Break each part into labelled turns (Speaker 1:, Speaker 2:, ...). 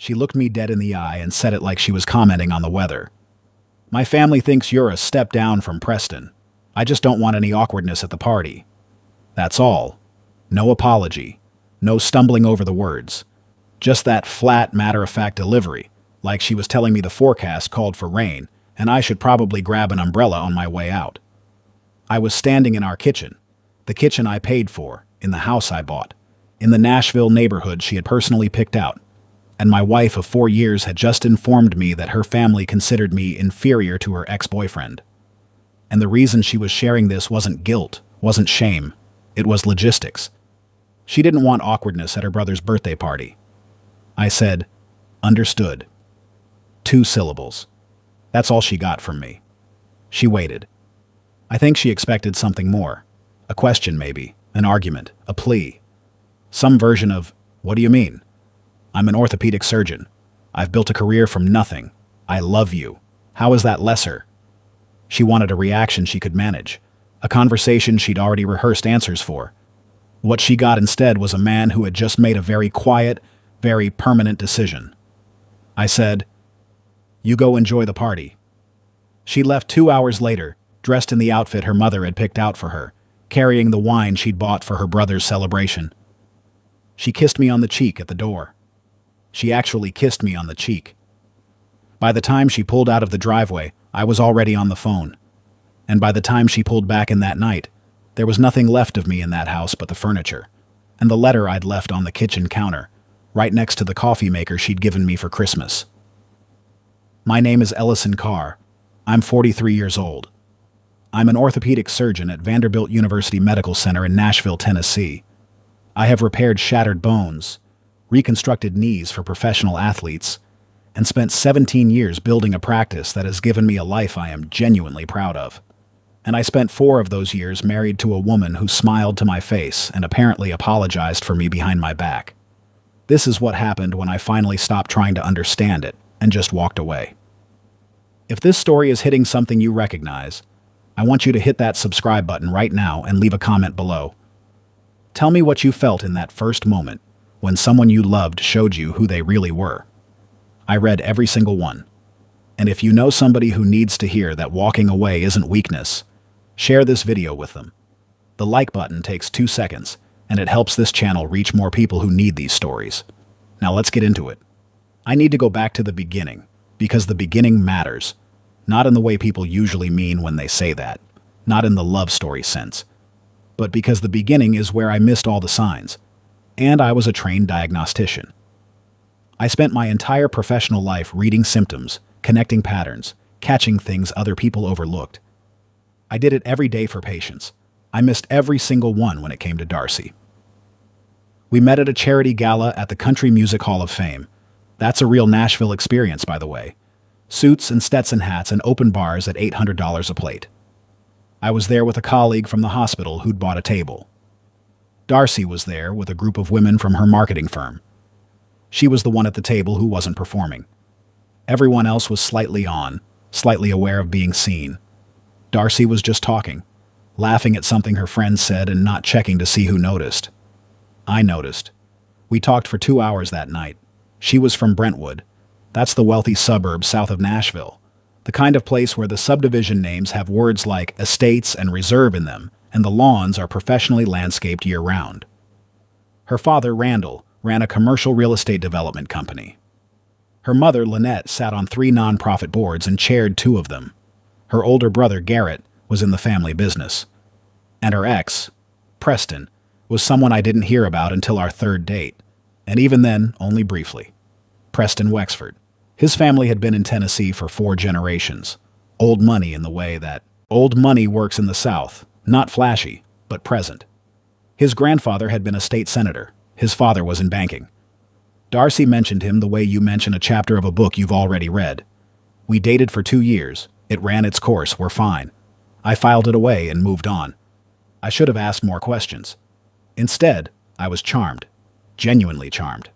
Speaker 1: She looked me dead in the eye and said it like she was commenting on the weather. My family thinks you're a step down from Preston. I just don't want any awkwardness at the party. That's all. No apology. No stumbling over the words. Just that flat, matter-of-fact delivery, like she was telling me the forecast called for rain, and I should probably grab an umbrella on my way out. I was standing in our kitchen, the kitchen I paid for, in the house I bought, in the Nashville neighborhood she had personally picked out, and my wife of 4 years had just informed me that her family considered me inferior to her ex-boyfriend. And the reason she was sharing this wasn't guilt, wasn't shame, it was logistics. She didn't want awkwardness at her brother's birthday party. I said, "Understood." 2 syllables. That's all she got from me. She waited. I think she expected something more. A question maybe, an argument, a plea. Some version of, "What do you mean?" "I'm an orthopedic surgeon. I've built a career from nothing. I love you. How is that lesser?" She wanted a reaction she could manage, a conversation she'd already rehearsed answers for. What she got instead was a man who had just made a very quiet, very permanent decision. I said, "You go enjoy the party." She left 2 hours later, dressed in the outfit her mother had picked out for her, carrying the wine she'd bought for her brother's celebration. She kissed me on the cheek at the door. She actually kissed me on the cheek. By the time she pulled out of the driveway, I was already on the phone. And by the time she pulled back in that night, there was nothing left of me in that house but the furniture, and the letter I'd left on the kitchen counter, right next to the coffee maker she'd given me for Christmas. My name is Ellison Carr. I'm 43 years old. I'm an orthopedic surgeon at Vanderbilt University Medical Center in Nashville, Tennessee. I have repaired shattered bones, reconstructed knees for professional athletes, and spent 17 years building a practice that has given me a life I am genuinely proud of. And I spent 4 of those years married to a woman who smiled to my face and apparently apologized for me behind my back. This is what happened when I finally stopped trying to understand it and just walked away. If this story is hitting something you recognize, I want you to hit that subscribe button right now and leave a comment below. Tell me what you felt in that first moment when someone you loved showed you who they really were. I read every single one. And if you know somebody who needs to hear that walking away isn't weakness, share this video with them. The like button takes 2 seconds, and it helps this channel reach more people who need these stories. Now let's get into it. I need to go back to the beginning, because the beginning matters. Not in the way people usually mean when they say that. Not in the love story sense. But because the beginning is where I missed all the signs. And I was a trained diagnostician. I spent my entire professional life reading symptoms, connecting patterns, catching things other people overlooked. I did it every day for patients. I missed every single one when it came to Darcy. We met at a charity gala at the Country Music Hall of Fame. That's a real Nashville experience, by the way. Suits and Stetson hats and open bars at $800 a plate. I was there with a colleague from the hospital who'd bought a table. Darcy was there with a group of women from her marketing firm. She was the one at the table who wasn't performing. Everyone else was slightly on, slightly aware of being seen. Darcy was just talking, laughing at something her friends said and not checking to see who noticed. I noticed. We talked for 2 hours that night. She was from Brentwood. That's the wealthy suburb south of Nashville. The kind of place where the subdivision names have words like estates and reserve in them, and the lawns are professionally landscaped year-round. Her father, Randall, ran a commercial real estate development company. Her mother, Lynette, sat on 3 nonprofit boards and chaired 2 of them. Her older brother, Garrett, was in the family business. And her ex, Preston, was someone I didn't hear about until our 3rd date, and even then, only briefly. Preston Wexford. His family had been in Tennessee for 4 generations. Old money in the way that old money works in the South, not flashy, but present. His grandfather had been a state senator. His father was in banking. Darcy mentioned him the way you mention a chapter of a book you've already read. We dated for 2 years. It ran its course. We're fine. I filed it away and moved on. I should have asked more questions. Instead, I was charmed. Genuinely charmed.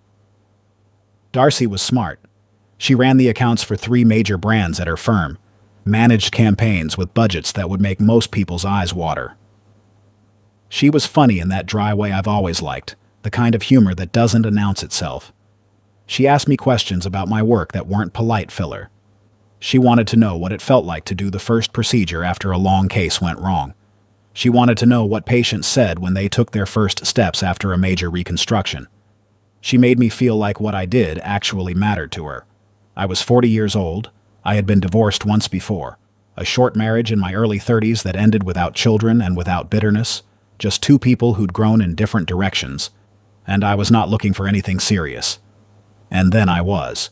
Speaker 1: Darcy was smart. She ran the accounts for 3 major brands at her firm, managed campaigns with budgets that would make most people's eyes water. She was funny in that dry way I've always liked, the kind of humor that doesn't announce itself. She asked me questions about my work that weren't polite filler. She wanted to know what it felt like to do the first procedure after a long case went wrong. She wanted to know what patients said when they took their first steps after a major reconstruction. She made me feel like what I did actually mattered to her. I was 40 years old. I had been divorced once before. A short marriage in my early 30s that ended without children and without bitterness. Just two people who'd grown in different directions. And I was not looking for anything serious. And then I was.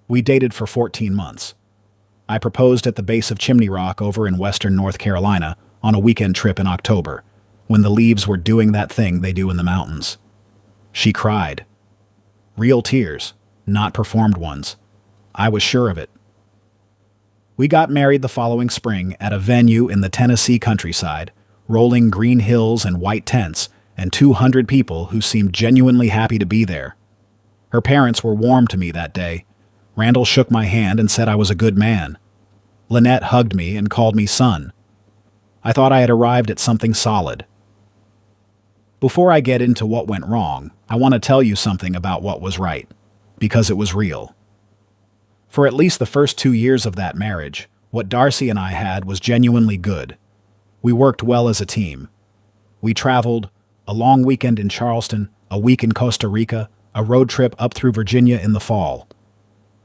Speaker 1: We dated for 14 months. I proposed at the base of Chimney Rock over in western North Carolina on a weekend trip in October, when the leaves were doing that thing they do in the mountains. She cried. Real tears, not performed ones. I was sure of it. We got married the following spring at a venue in the Tennessee countryside, rolling green hills and white tents, and 200 people who seemed genuinely happy to be there. Her parents were warm to me that day. Randall shook my hand and said I was a good man. Lynette hugged me and called me son. I thought I had arrived at something solid. Before I get into what went wrong, I want to tell you something about what was right, because it was real. For at least the first 2 years of that marriage, what Darcy and I had was genuinely good. We worked well as a team. We traveled, a long weekend in Charleston, a week in Costa Rica, a road trip up through Virginia in the fall.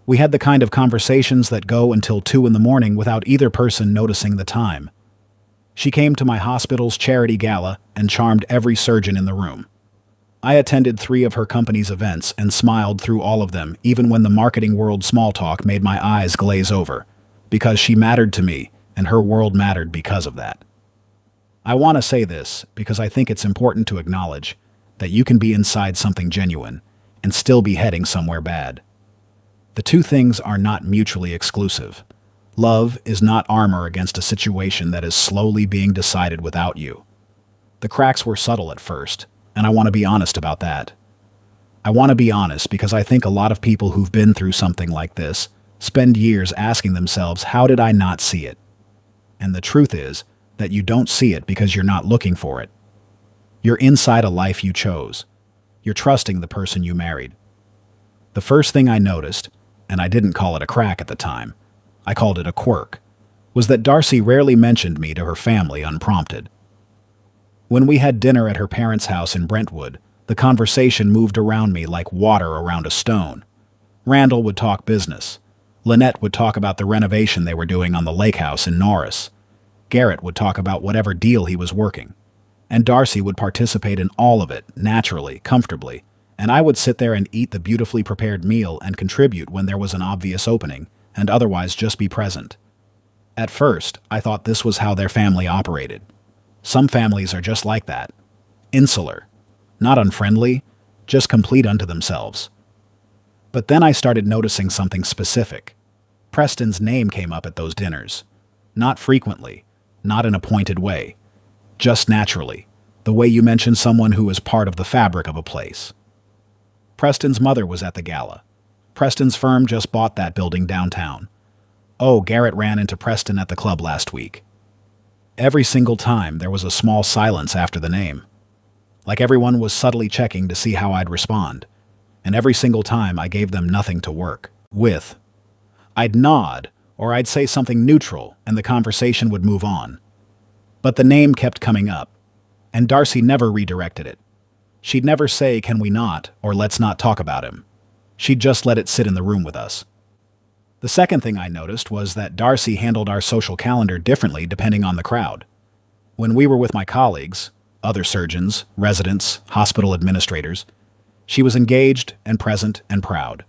Speaker 1: We had the kind of conversations that go until 2 in the morning without either person noticing the time. She came to my hospital's charity gala and charmed every surgeon in the room. I attended 3 of her company's events and smiled through all of them, even when the marketing world small talk made my eyes glaze over, because she mattered to me and her world mattered because of that. I want to say this because I think it's important to acknowledge that you can be inside something genuine and still be heading somewhere bad. The two things are not mutually exclusive. Love is not armor against a situation that is slowly being decided without you. The cracks were subtle at first, and I want to be honest about that. I want to be honest because I think a lot of people who've been through something like this spend years asking themselves, how did I not see it? And the truth is that you don't see it because you're not looking for it. You're inside a life you chose. You're trusting the person you married. The first thing I noticed, and I didn't call it a crack at the time, I called it a quirk, was that Darcy rarely mentioned me to her family unprompted. When we had dinner at her parents' house in Brentwood, the conversation moved around me like water around a stone. Randall would talk business. Lynette would talk about the renovation they were doing on the lake house in Norris. Garrett would talk about whatever deal he was working. And Darcy would participate in all of it, naturally, comfortably, and I would sit there and eat the beautifully prepared meal and contribute when there was an obvious opening, and otherwise just be present. At first, I thought this was how their family operated. Some families are just like that. Insular. Not unfriendly, just complete unto themselves. But then I started noticing something specific. Preston's name came up at those dinners. Not frequently, not in a pointed way. Just naturally, the way you mention someone who is part of the fabric of a place. Preston's mother was at the gala. Preston's firm just bought that building downtown. Oh, Garrett ran into Preston at the club last week. Every single time there was a small silence after the name. Like everyone was subtly checking to see how I'd respond. And every single time I gave them nothing to work with. I'd nod, or I'd say something neutral, and the conversation would move on. But the name kept coming up, and Darcy never redirected it. She'd never say, "Can we not?" or "Let's not talk about him." She'd just let it sit in the room with us. The second thing I noticed was that Darcy handled our social calendar differently depending on the crowd. When we were with my colleagues, other surgeons, residents, hospital administrators, she was engaged and present and proud.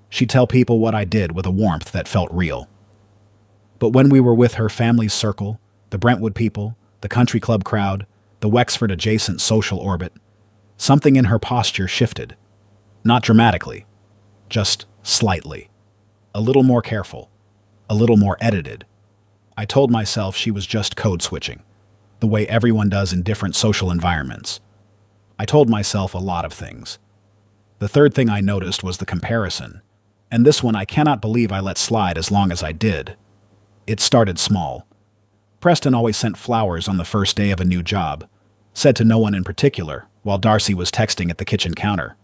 Speaker 1: She'd tell people what I did with a warmth that felt real. But when we were with her family's circle, the Brentwood people, the country club crowd, the Wexford adjacent social orbit, something in her posture shifted. Not dramatically, just slightly. A little more careful, a little more edited. I told myself she was just code switching, the way everyone does in different social environments. I told myself a lot of things. The third thing I noticed was the comparison, and this one I cannot believe I let slide as long as I did. It started small. Preston always sent flowers on the first day of a new job, said to no one in particular, while Darcy was texting at the kitchen counter.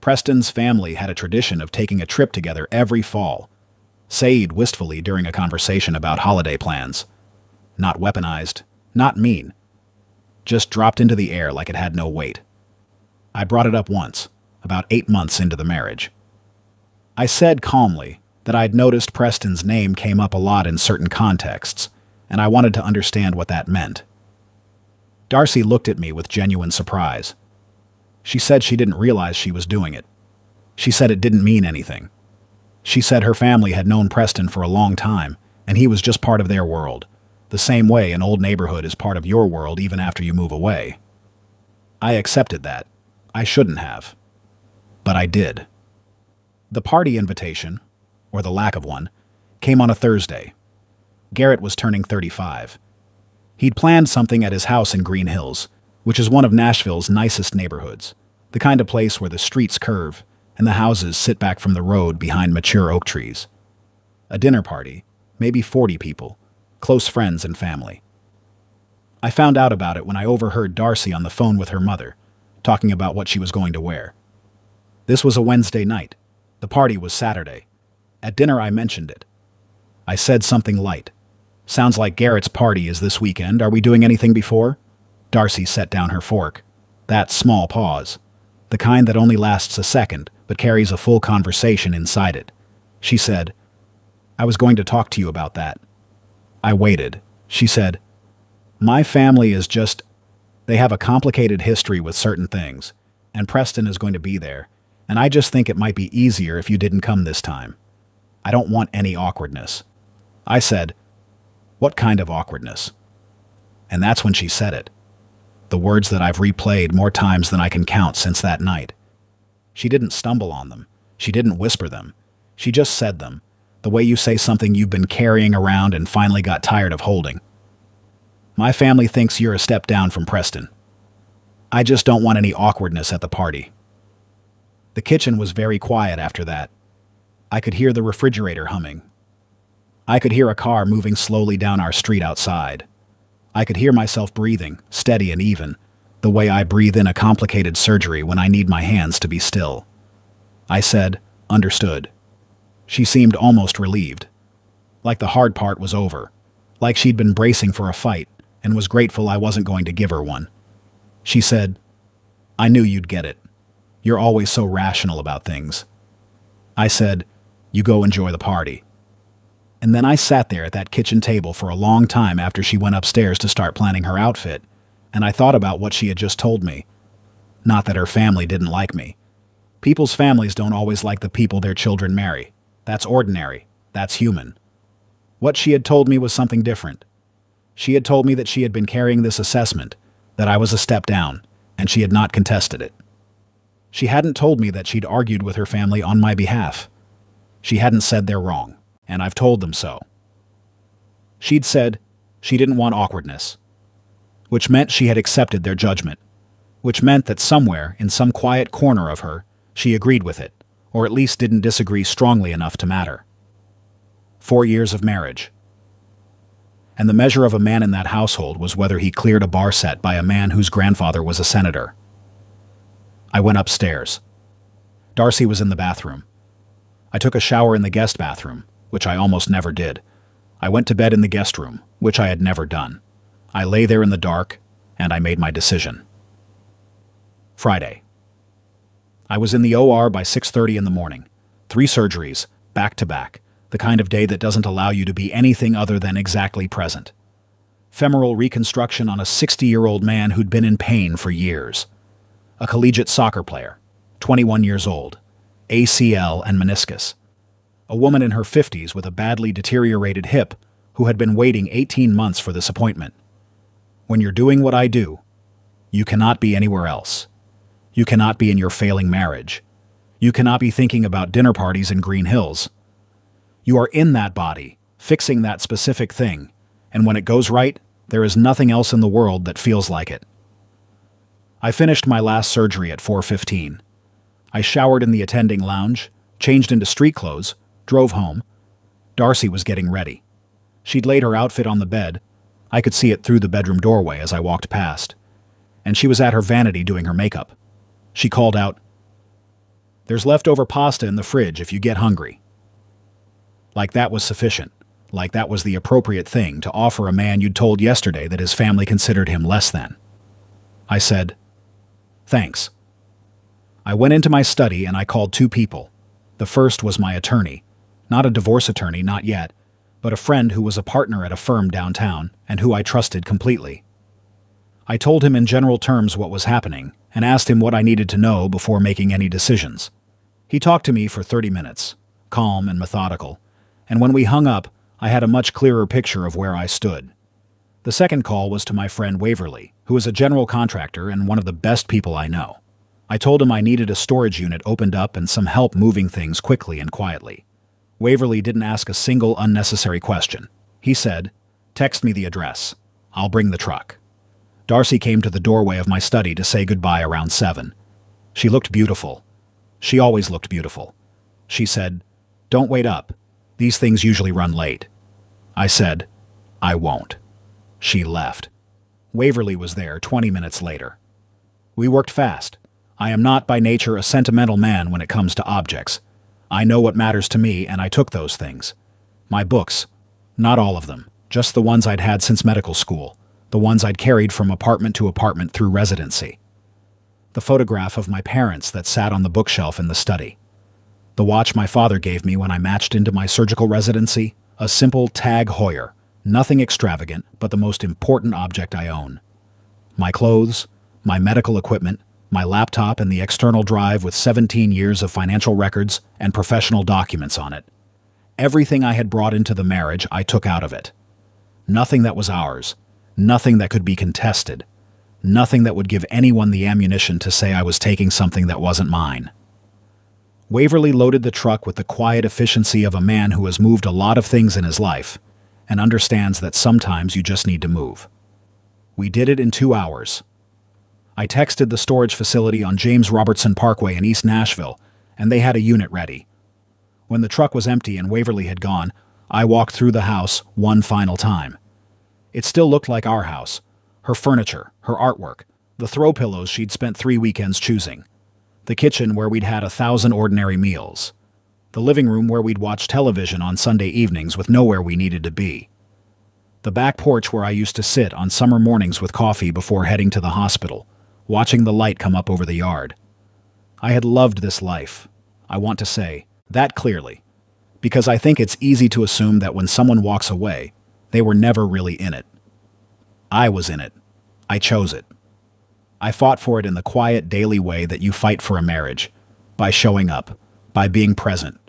Speaker 1: Preston's family had a tradition of taking a trip together every fall. Said wistfully during a conversation about holiday plans. Not weaponized, not mean. Just dropped into the air like it had no weight. I brought it up once, about 8 months into the marriage. I said calmly that I'd noticed Preston's name came up a lot in certain contexts, and I wanted to understand what that meant. Darcy looked at me with genuine surprise. She said she didn't realize she was doing it. She said it didn't mean anything. She said her family had known Preston for a long time, and he was just part of their world, the same way an old neighborhood is part of your world even after you move away. I accepted that. I shouldn't have. But I did. The party invitation, or the lack of one, came on a Thursday. Garrett was turning 35. He'd planned something at his house in Green Hills, which is one of Nashville's nicest neighborhoods, the kind of place where the streets curve and the houses sit back from the road behind mature oak trees. A dinner party, maybe 40 people, close friends and family. I found out about it when I overheard Darcy on the phone with her mother, talking about what she was going to wear. This was a Wednesday night. The party was Saturday. At dinner I mentioned it. I said something light. Sounds like Garrett's party is this weekend. Are we doing anything before? Darcy set down her fork. That small pause. The kind that only lasts a second, but carries a full conversation inside it. She said, I was going to talk to you about that. I waited. She said, my family is just... They have a complicated history with certain things, and Preston is going to be there, and I just think it might be easier if you didn't come this time. I don't want any awkwardness. I said, what kind of awkwardness? And that's when she said it. The words that I've replayed more times than I can count since that night. She didn't stumble on them. She didn't whisper them. She just said them, the way you say something you've been carrying around and finally got tired of holding. My family thinks you're a step down from Preston. I just don't want any awkwardness at the party. The kitchen was very quiet after that. I could hear the refrigerator humming. I could hear a car moving slowly down our street outside. I could hear myself breathing, steady and even, the way I breathe in a complicated surgery when I need my hands to be still. I said, understood. She seemed almost relieved. Like the hard part was over. Like she'd been bracing for a fight and was grateful I wasn't going to give her one. She said, I knew you'd get it. You're always so rational about things. I said, you go enjoy the party. And then I sat there at that kitchen table for a long time after she went upstairs to start planning her outfit, and I thought about what she had just told me. Not that her family didn't like me. People's families don't always like the people their children marry. That's ordinary. That's human. What she had told me was something different. She had told me that she had been carrying this assessment, that I was a step down, and she had not contested it. She hadn't told me that she'd argued with her family on my behalf. She hadn't said they're wrong, and I've told them so. She'd said she didn't want awkwardness, which meant she had accepted their judgment, which meant that somewhere, in some quiet corner of her, she agreed with it, or at least didn't disagree strongly enough to matter. 4 years of marriage. And the measure of a man in that household was whether he cleared a bar set by a man whose grandfather was a senator. I went upstairs. Darcy was in the bathroom. I took a shower in the guest bathroom, which I almost never did. I went to bed in the guest room, which I had never done. I lay there in the dark, and I made my decision. Friday. I was in the OR by 6:30 in the morning. 3 surgeries, back to back, the kind of day that doesn't allow you to be anything other than exactly present. Femoral reconstruction on a 60-year-old man who'd been in pain for years. A collegiate soccer player, 21 years old, ACL and meniscus. A woman in her 50s with a badly deteriorated hip who had been waiting 18 months for this appointment. When you're doing what I do, you cannot be anywhere else. You cannot be in your failing marriage. You cannot be thinking about dinner parties in Green Hills. You are in that body, fixing that specific thing, and when it goes right, there is nothing else in the world that feels like it. I finished my last surgery at 4:15. I showered in the attending lounge, changed into street clothes, drove home. Darcy was getting ready. She'd laid her outfit on the bed. I could see it through the bedroom doorway as I walked past. And she was at her vanity doing her makeup. She called out, There's leftover pasta in the fridge if you get hungry. Like that was sufficient. Like that was the appropriate thing to offer a man you'd told yesterday that his family considered him less than. I said, "Thanks." I went into my study and I called two people. The first was my attorney. Not a divorce attorney, not yet, but a friend who was a partner at a firm downtown and who I trusted completely. I told him in general terms what was happening and asked him what I needed to know before making any decisions. He talked to me for 30 minutes, calm and methodical, and when we hung up, I had a much clearer picture of where I stood. The second call was to my friend Waverly, who is a general contractor and one of the best people I know. I told him I needed a storage unit opened up and some help moving things quickly and quietly. Waverly didn't ask a single unnecessary question. He said, "Text me the address. I'll bring the truck." Darcy came to the doorway of my study to say goodbye around 7. She looked beautiful. She always looked beautiful. She said, "Don't wait up. These things usually run late." I said, "I won't." She left. Waverly was there 20 minutes later. We worked fast. I am not by nature a sentimental man when it comes to objects. I know what matters to me, and I took those things. My books. Not all of them, just the ones I'd had since medical school, the ones I'd carried from apartment to apartment through residency. The photograph of my parents that sat on the bookshelf in the study. The watch my father gave me when I matched into my surgical residency, a simple Tag Heuer, nothing extravagant, but the most important object I own. My clothes, my medical equipment, my laptop and the external drive with 17 years of financial records and professional documents on it. Everything I had brought into the marriage, I took out of it. Nothing that was ours, nothing that could be contested, nothing that would give anyone the ammunition to say I was taking something that wasn't mine. Waverly loaded the truck with the quiet efficiency of a man who has moved a lot of things in his life and understands that sometimes you just need to move. We did it in 2 hours. I texted the storage facility on James Robertson Parkway in East Nashville, and they had a unit ready. When the truck was empty and Waverly had gone, I walked through the house one final time. It still looked like our house. Her furniture, her artwork, the throw pillows she'd spent 3 weekends choosing, the kitchen where we'd had 1,000 ordinary meals, the living room where we'd watch television on Sunday evenings with nowhere we needed to be, the back porch where I used to sit on summer mornings with coffee before heading to the hospital, watching the light come up over the yard. I had loved this life. I want to say that clearly, because I think it's easy to assume that when someone walks away, they were never really in it. I was in it. I chose it. I fought for it in the quiet daily way that you fight for a marriage, by showing up, by being present,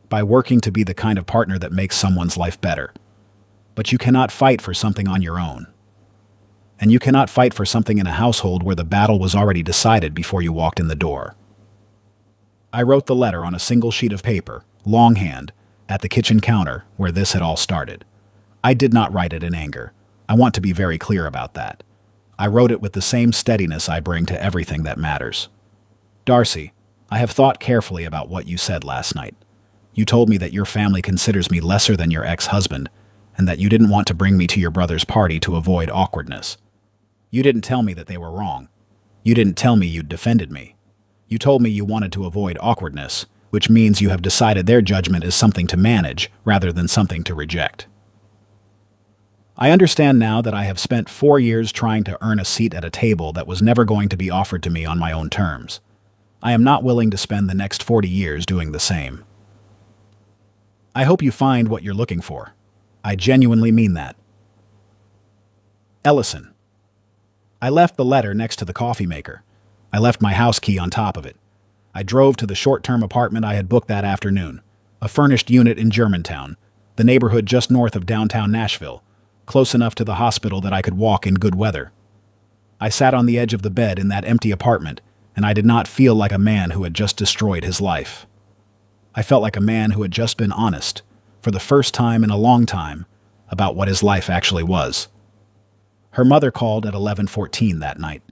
Speaker 1: by working to be the kind of partner that makes someone's life better. But you cannot fight for something on your own. And you cannot fight for something in a household where the battle was already decided before you walked in the door. I wrote the letter on a single sheet of paper, longhand, at the kitchen counter where this had all started. I did not write it in anger. I want to be very clear about that. I wrote it with the same steadiness I bring to everything that matters. Darcy, I have thought carefully about what you said last night. You told me that your family considers me lesser than your ex-husband, and that you didn't want to bring me to your brother's party to avoid awkwardness. You didn't tell me that they were wrong. You didn't tell me you'd defended me. You told me you wanted to avoid awkwardness, which means you have decided their judgment is something to manage rather than something to reject. I understand now that I have spent 4 years trying to earn a seat at a table that was never going to be offered to me on my own terms. I am not willing to spend the next 40 years doing the same. I hope you find what you're looking for. I genuinely mean that. Ellison. I left the letter next to the coffee maker. I left my house key on top of it. I drove to the short-term apartment I had booked that afternoon, a furnished unit in Germantown, the neighborhood just north of downtown Nashville, close enough to the hospital that I could walk in good weather. I sat on the edge of the bed in that empty apartment, and I did not feel like a man who had just destroyed his life. I felt like a man who had just been honest, for the first time in a long time, about what his life actually was. Her mother called at 11:14 that night.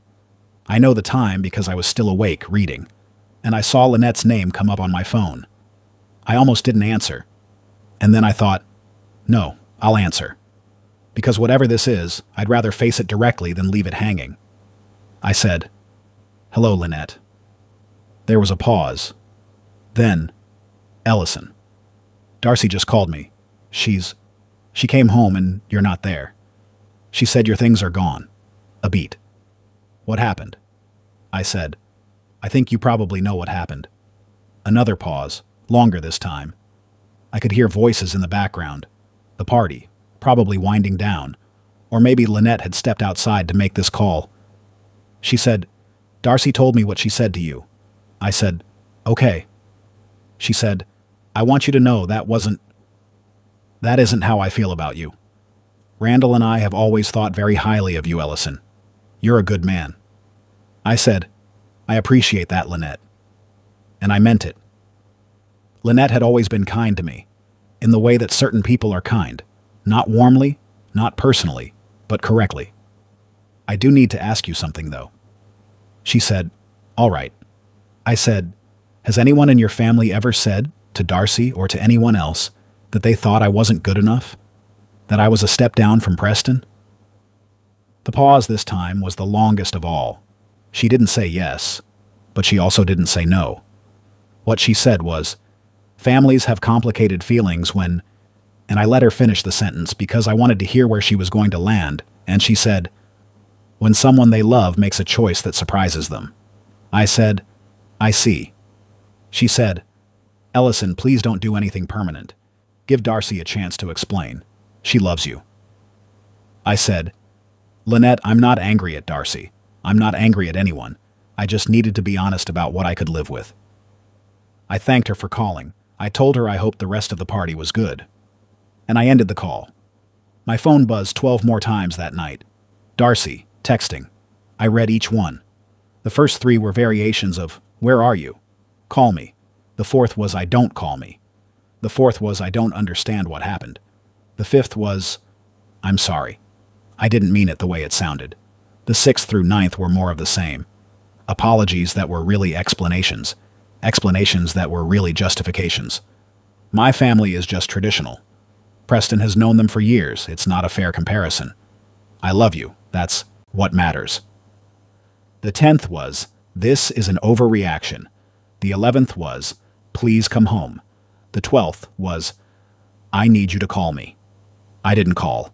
Speaker 1: I know the time because I was still awake reading, and I saw Lynette's name come up on my phone. I almost didn't answer. And then I thought, no, I'll answer. Because whatever this is, I'd rather face it directly than leave it hanging. I said, "Hello, Lynette." There was a pause. Then, Ellison. Darcy just called me. She came home and you're not there. She said your things are gone. A beat. What happened? I said, I think you probably know what happened. Another pause, longer this time. I could hear voices in the background. The party, probably winding down. Or maybe Lynette had stepped outside to make this call. She said, Darcy told me what she said to you. I said, okay. She said, I want you to know that isn't how I feel about you. Randall and I have always thought very highly of you, Ellison. You're a good man. I said, I appreciate that, Lynette. And I meant it. Lynette had always been kind to me, in the way that certain people are kind. Not warmly, not personally, but correctly. I do need to ask you something, though. She said, all right. I said, has anyone in your family ever said, to Darcy or to anyone else, that they thought I wasn't good enough? That I was a step down from Preston? The pause this time was the longest of all. She didn't say yes, but she also didn't say no. What she said was, families have complicated feelings when, and I let her finish the sentence because I wanted to hear where she was going to land, and she said, when someone they love makes a choice that surprises them. I said, I see. She said, Ellison, please don't do anything permanent. Give Darcy a chance to explain. She loves you. I said, Lynette, I'm not angry at Darcy. I'm not angry at anyone. I just needed to be honest about what I could live with. I thanked her for calling. I told her I hoped the rest of the party was good. And I ended the call. My phone buzzed 12 more times that night. Darcy, texting. I read each one. The first 3 were variations of, where are you? Call me. The 4th was, I don't call me. The 4th was, I don't understand what happened. The 5th was, I'm sorry. I didn't mean it the way it sounded. The 6th through 9th were more of the same. Apologies that were really explanations. Explanations that were really justifications. My family is just traditional. Preston has known them for years. It's not a fair comparison. I love you. That's what matters. The 10th was, this is an overreaction. The 11th was, please come home. The 12th was, I need you to call me. I didn't call.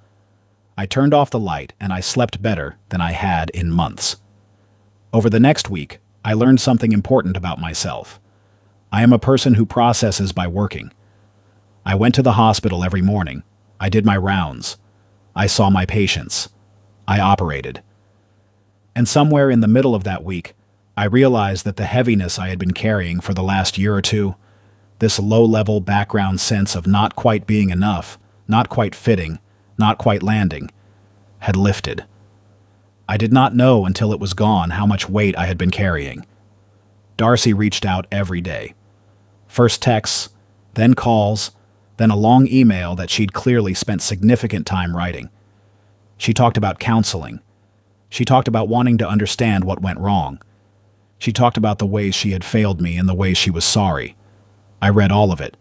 Speaker 1: I turned off the light and I slept better than I had in months. Over the next week, I learned something important about myself. I am a person who processes by working. I went to the hospital every morning. I did my rounds. I saw my patients. I operated. And somewhere in the middle of that week, I realized that the heaviness I had been carrying for the last year or two, this low-level background sense of not quite being enough, not quite fitting, not quite landing, had lifted. I did not know until it was gone how much weight I had been carrying. Darcy reached out every day. First texts, then calls, then a long email that she'd clearly spent significant time writing. She talked about counseling. She talked about wanting to understand what went wrong. She talked about the ways she had failed me and the ways she was sorry. I read all of it.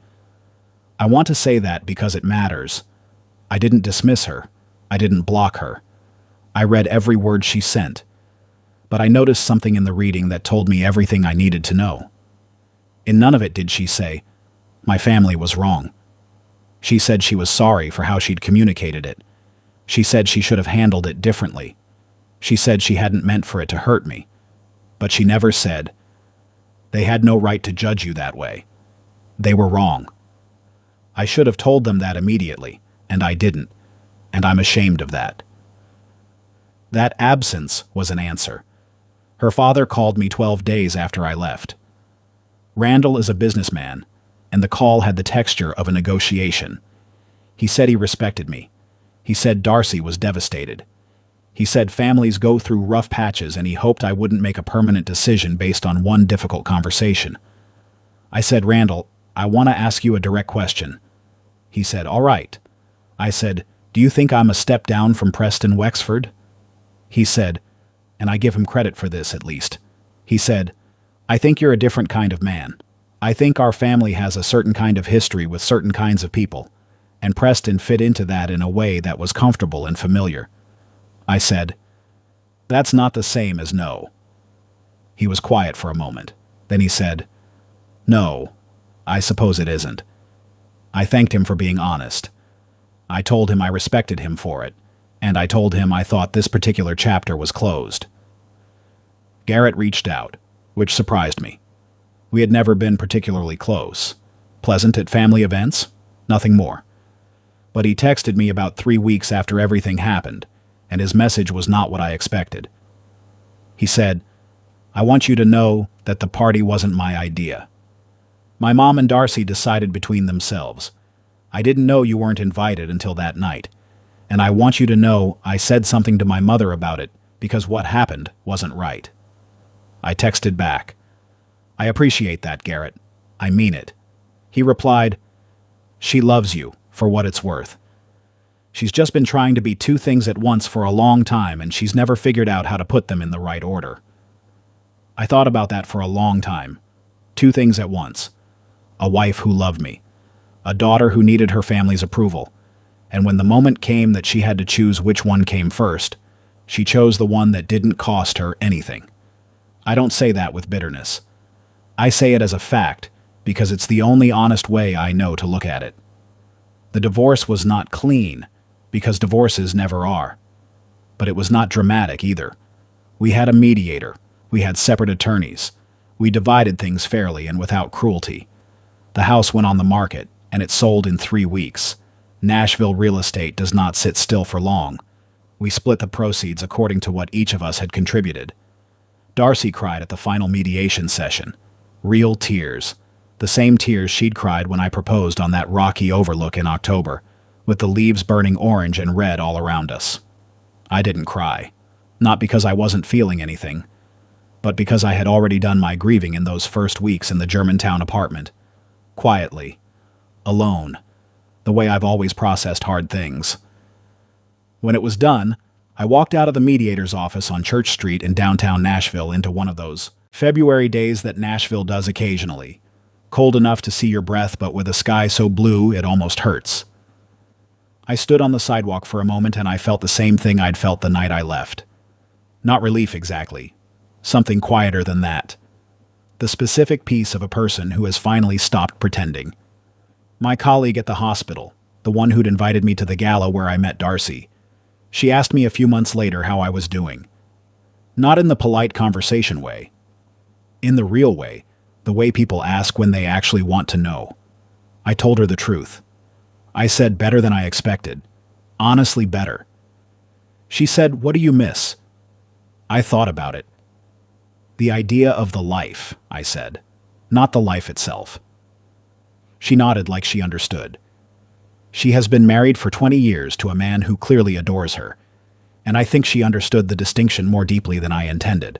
Speaker 1: I want to say that because it matters. I didn't dismiss her. I didn't block her. I read every word she sent. But I noticed something in the reading that told me everything I needed to know. In none of it did she say, my family was wrong. She said she was sorry for how she'd communicated it. She said she should have handled it differently. She said she hadn't meant for it to hurt me. But she never said, they had no right to judge you that way. They were wrong. I should have told them that immediately, and I didn't, and I'm ashamed of that. That absence was an answer. Her father called me 12 days after I left. Randall is a businessman, and the call had the texture of a negotiation. He said he respected me. He said Darcy was devastated. He said families go through rough patches and he hoped I wouldn't make a permanent decision based on one difficult conversation. I said, Randall, I want to ask you a direct question. He said, all right. I said, do you think I'm a step down from Preston Wexford? He said, and I give him credit for this at least. He said, I think you're a different kind of man. I think our family has a certain kind of history with certain kinds of people, and Preston fit into that in a way that was comfortable and familiar. I said, that's not the same as no. He was quiet for a moment. Then he said, no, I suppose it isn't. I thanked him for being honest. I told him I respected him for it, and I told him I thought this particular chapter was closed. Garrett reached out, which surprised me. We had never been particularly close. Pleasant at family events? Nothing more. But he texted me about 3 weeks after everything happened, and his message was not what I expected. He said, "I want you to know that the party wasn't my idea. My mom and Darcy decided between themselves. I didn't know you weren't invited until that night, and I want you to know I said something to my mother about it because what happened wasn't right." I texted back, "I appreciate that, Garrett. I mean it." He replied, "She loves you, for what it's worth. She's just been trying to be two things at once for a long time, and she's never figured out how to put them in the right order." I thought about that for a long time. Two things at once. A wife who loved me. A daughter who needed her family's approval. And when the moment came that she had to choose which one came first, she chose the one that didn't cost her anything. I don't say that with bitterness. I say it as a fact, because it's the only honest way I know to look at it. The divorce was not clean, because divorces never are. But it was not dramatic either. We had a mediator. We had separate attorneys. We divided things fairly and without cruelty. The house went on the market, and it sold in 3 weeks. Nashville real estate does not sit still for long. We split the proceeds according to what each of us had contributed. Darcy cried at the final mediation session. Real tears. The same tears she'd cried when I proposed on that rocky overlook in October, with the leaves burning orange and red all around us. I didn't cry. Not because I wasn't feeling anything, but because I had already done my grieving in those first weeks in the Germantown apartment. Quietly. Alone. The way I've always processed hard things. When it was done, I walked out of the mediator's office on Church Street in downtown Nashville into one of those February days that Nashville does occasionally. Cold enough to see your breath, but with a sky so blue it almost hurts. I stood on the sidewalk for a moment and I felt the same thing I'd felt the night I left. Not relief exactly. Something quieter than that. The specific peace of a person who has finally stopped pretending. My colleague at the hospital, the one who'd invited me to the gala where I met Darcy, she asked me a few months later how I was doing. Not in the polite conversation way. In the real way, the way people ask when they actually want to know. I told her the truth. I said better than I expected. Honestly better. She said, "What do you miss?" I thought about it. "The idea of the life," I said, "not the life itself." She nodded like she understood. She has been married for 20 years to a man who clearly adores her, and I think she understood the distinction more deeply than I intended.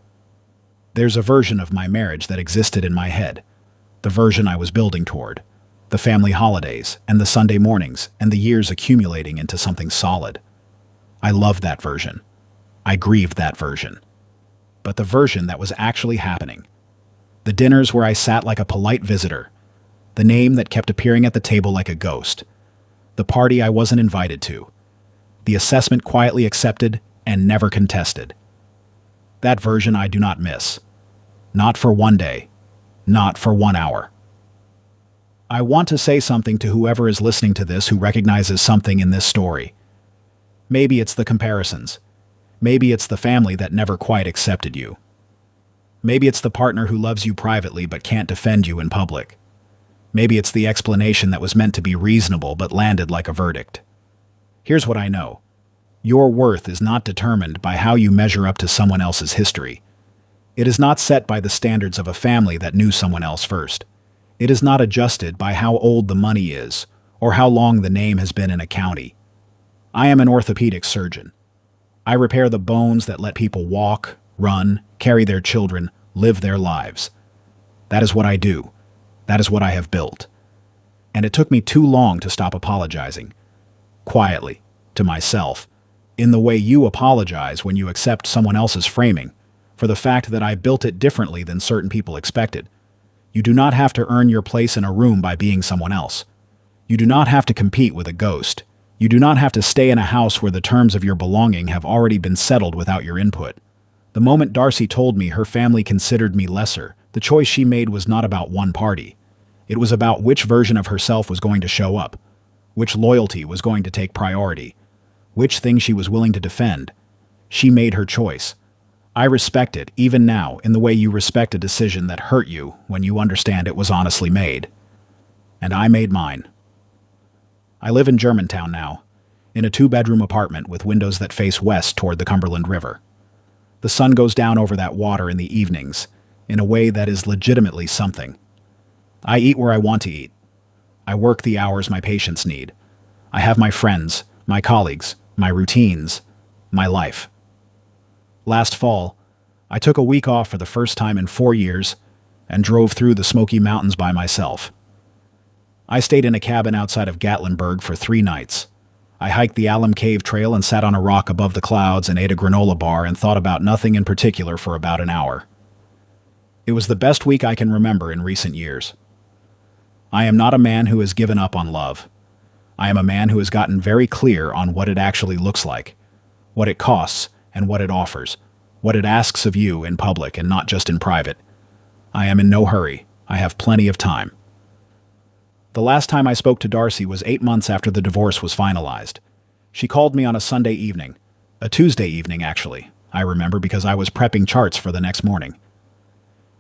Speaker 1: There's a version of my marriage that existed in my head, the version I was building toward, the family holidays and the Sunday mornings and the years accumulating into something solid. I loved that version. I grieved that version. But the version that was actually happening, the dinners where I sat like a polite visitor, the name that kept appearing at the table like a ghost, the party I wasn't invited to, the assessment quietly accepted and never contested. That version I do not miss. Not for one day. Not for 1 hour. I want to say something to whoever is listening to this who recognizes something in this story. Maybe it's the comparisons. Maybe it's the family that never quite accepted you. Maybe it's the partner who loves you privately but can't defend you in public. Maybe it's the explanation that was meant to be reasonable but landed like a verdict. Here's what I know. Your worth is not determined by how you measure up to someone else's history. It is not set by the standards of a family that knew someone else first. It is not adjusted by how old the money is or how long the name has been in a county. I am an orthopedic surgeon. I repair the bones that let people walk, run, carry their children, live their lives. That is what I do. That is what I have built. And it took me too long to stop apologizing. Quietly, to myself, in the way you apologize when you accept someone else's framing, for the fact that I built it differently than certain people expected. You do not have to earn your place in a room by being someone else. You do not have to compete with a ghost. You do not have to stay in a house where the terms of your belonging have already been settled without your input. The moment Darcy told me her family considered me lesser, the choice she made was not about one party. It was about which version of herself was going to show up, which loyalty was going to take priority, which thing she was willing to defend. She made her choice. I respect it, even now, in the way you respect a decision that hurt you when you understand it was honestly made. And I made mine. I live in Germantown now, in a 2-bedroom apartment with windows that face west toward the Cumberland River. The sun goes down over that water in the evenings, in a way that is legitimately something. I eat where I want to eat. I work the hours my patients need. I have my friends, my colleagues, my routines, my life. Last fall, I took a week off for the first time in 4 years and drove through the Smoky Mountains by myself. I stayed in a cabin outside of Gatlinburg for 3 nights. I hiked the Alum Cave Trail and sat on a rock above the clouds and ate a granola bar and thought about nothing in particular for about an hour. It was the best week I can remember in recent years. I am not a man who has given up on love. I am a man who has gotten very clear on what it actually looks like, what it costs and what it offers, what it asks of you in public and not just in private. I am in no hurry. I have plenty of time. The last time I spoke to Darcy was 8 months after the divorce was finalized. She called me on a Sunday evening, a Tuesday evening actually, I remember because I was prepping charts for the next morning.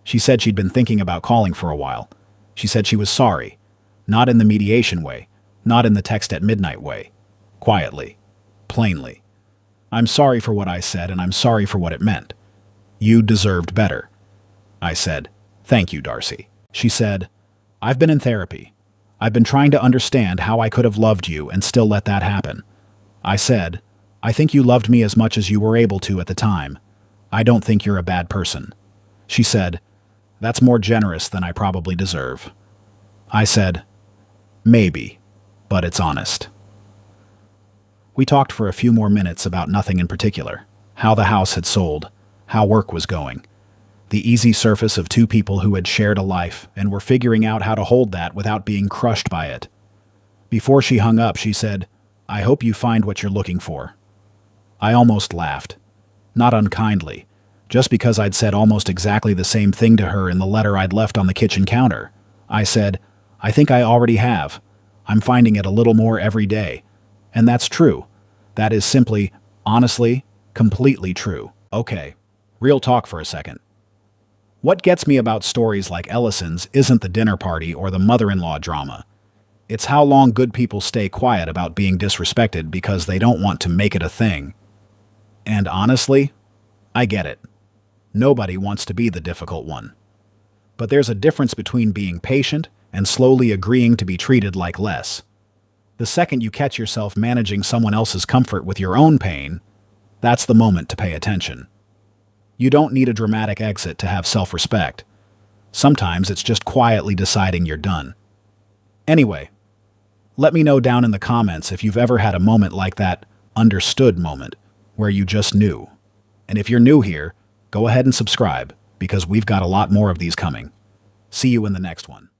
Speaker 1: She said she'd been thinking about calling for a while. She said she was sorry, not in the mediation way, not in the text at midnight way, quietly, plainly. I'm sorry for what I said and I'm sorry for what it meant. You deserved better. I said, thank you, Darcy. She said, I've been in therapy. I've been trying to understand how I could have loved you and still let that happen. I said, I think you loved me as much as you were able to at the time. I don't think you're a bad person. She said, that's more generous than I probably deserve. I said, maybe, but it's honest. We talked for a few more minutes about nothing in particular, how the house had sold, how work was going, the easy surface of 2 people who had shared a life and were figuring out how to hold that without being crushed by it. Before she hung up, she said, I hope you find what you're looking for. I almost laughed, not unkindly, just because I'd said almost exactly the same thing to her in the letter I'd left on the kitchen counter. I said, I think I already have. I'm finding it a little more every day. And that's true. That is simply, honestly, completely true. Okay, real talk for a second. What gets me about stories like Ellison's isn't the dinner party or the mother-in-law drama. It's how long good people stay quiet about being disrespected because they don't want to make it a thing. And honestly, I get it. Nobody wants to be the difficult one. But there's a difference between being patient and slowly agreeing to be treated like less. The second you catch yourself managing someone else's comfort with your own pain, that's the moment to pay attention. You don't need a dramatic exit to have self-respect. Sometimes it's just quietly deciding you're done. Anyway, let me know down in the comments if you've ever had a moment like that understood moment where you just knew. And if you're new here, go ahead and subscribe because we've got a lot more of these coming. See you in the next one.